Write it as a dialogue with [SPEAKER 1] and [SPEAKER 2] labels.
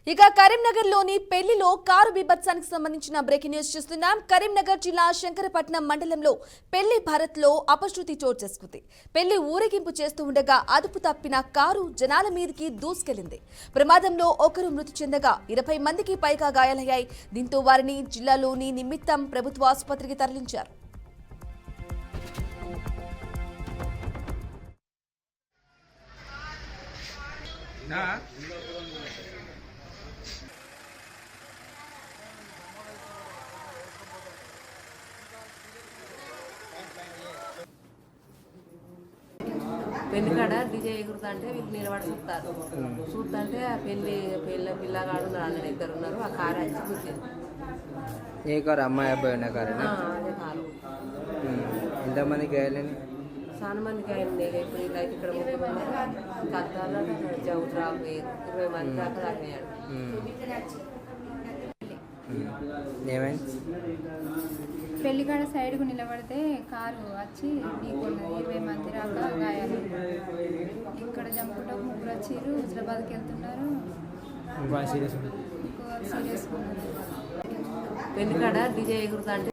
[SPEAKER 1] ఇక కరీంనగర్ లోని పెళ్లిలో కారు బీభత్సానికి సంబంధించిన బ్రేకింగ్ న్యూస్ చూస్తున్నాం. కరీంనగర్ జిల్లా శంకరపట్నం మండలంలో పెళ్లి భారత్ లో అపశృతి చోటు చేసుకుంది. పెళ్లి ఊరేగింపు చేస్తూ ఉండగా అదుపు తప్పిన కారు జనాల మీదకి దూసుకెళ్లింది. ప్రమాదంలో ఒకరు మృతి చెందగా 20 మందికి పైగా గాయాలయ్యాయి. దీంతో వారిని జిల్లాలోని నిమిత్తం ప్రభుత్వ ఆసుపత్రికి తరలించారు.
[SPEAKER 2] పెళ్లి కాడ డీజే ఎగురుతుంటే వీళ్ళు నిలబడి చూస్తారు. చూస్తుంటే ఆ పిల్లగాడు అన్న ఇద్దరు ఉన్నారు. ఆ కారు వచ్చి కూర్చుంది.
[SPEAKER 3] ఏ కారు? అమ్మాయి అబ్బాయి ఉన్న కారు?
[SPEAKER 2] అదే కారు.
[SPEAKER 3] ఎంతమంది గాయాలని?
[SPEAKER 2] చాలా మందికి అయింది. ఇప్పుడు ఇలా ఇక్కడ ముగ్గురు ఉన్నారు. కద్దాలో జవుతురావు 20 మంది దాకా తాగినాడు.
[SPEAKER 3] ఏమైంది?
[SPEAKER 4] పెళ్లికాడ సైడ్కు నిలబడితే కారు వచ్చి ఢీకొన్నది. 20 మంది దాకా గాయాలు. ఇక్కడ జంపుటకు ముగ్గురు వచ్చిర్రు. హుజరాబాద్కి వెళ్తున్నారు. ఇంకో సీరియస్ ఉన్నారు.
[SPEAKER 2] పెళ్లి కాడ డీజే ఎగురుతుంటే